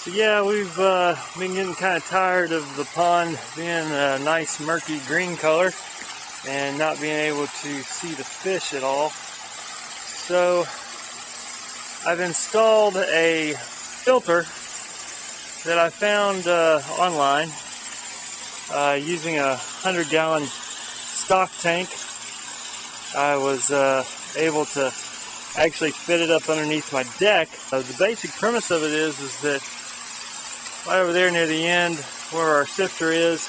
So yeah, we've been getting kind of tired of the pond being a nice murky green color and not being able to see the fish at all. So I've installed a filter that I found online using a 100-gallon stock tank. I was able to actually fit it up underneath my deck. The basic premise of it is that right over there near the end where our sifter is,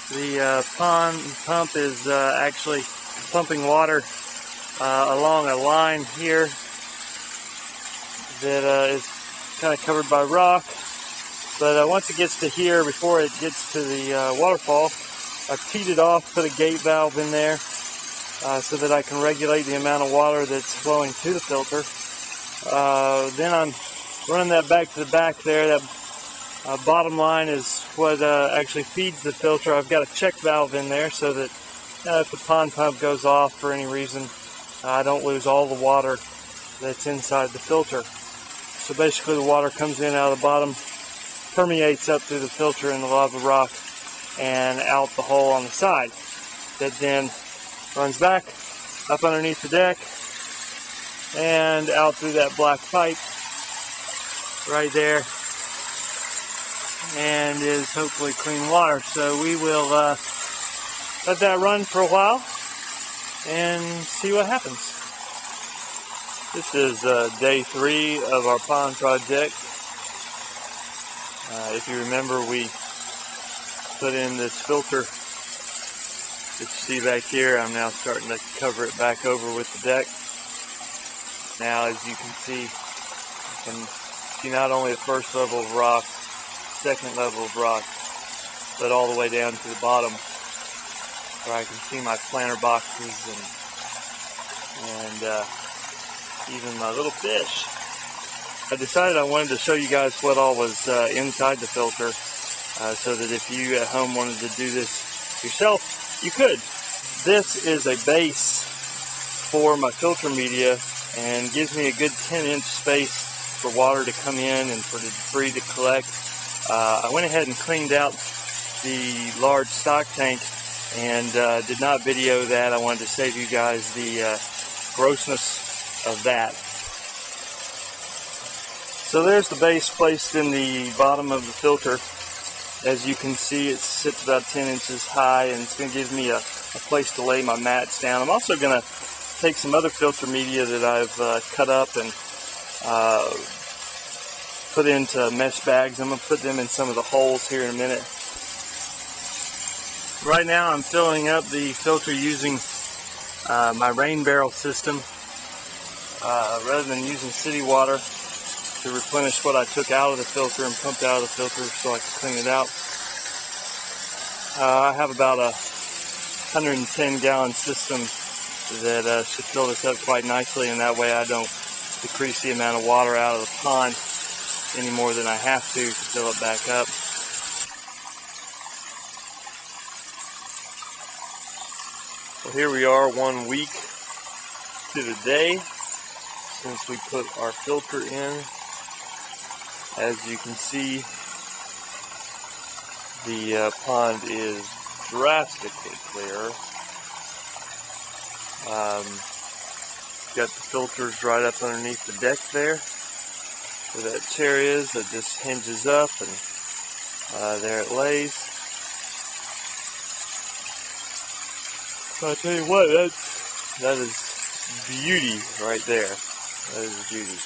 the pond pump is actually pumping water along a line here that is kind of covered by rock. But once it gets to here, before it gets to the waterfall, I've teed it off, put a gate valve in there so that I can regulate the amount of water that's flowing to the filter. Then I'm running that back to the back there. That bottom line is what actually feeds the filter. I've got a check valve in there so that if the pond pump goes off for any reason, I don't lose all the water that's inside the filter. So basically the water comes in out of the bottom, permeates up through the filter in the lava rock and out the hole on the side. That then runs back up underneath the deck and out through that black pipe right there, and is hopefully clean water. So we will let that run for a while and see what happens. This is day 3 of our pond project. If you remember, we put in this filter that you see back here. I'm now starting to cover it back over with the deck. Now, as you can see not only the first level of rock, second level of rock, but all the way down to the bottom where I can see my planter boxes and even my little fish. I decided I wanted to show you guys what all was inside the filter so that if you at home wanted to do this yourself, you could. This is a base for my filter media and gives me a good 10-inch space for water to come in and for the debris to collect. I went ahead and cleaned out the large stock tank and did not video that. I wanted to save you guys the grossness of that. So there's the base placed in the bottom of the filter. As you can see, it sits about 10 inches high, and it's going to give me a place to lay my mats down. I'm also going to take some other filter media that I've cut up and put into mesh bags. I'm going to put them in some of the holes here in a minute. Right now I'm filling up the filter using my rain barrel system rather than using city water to replenish what I took out of the filter and pumped out of the filter so I could clean it out. I have about a 110-gallon system that should fill this up quite nicely, and that way I don't decrease the amount of water out of the pond any more than I have to fill it back up. Well, here we are 1 week to the day since we put our filter in. As you can see, the pond is drastically clear. Got the filters right up underneath the deck there where that chair is. That just hinges up, and there it lays. So I tell you what, that is beauty right there. That is beauty.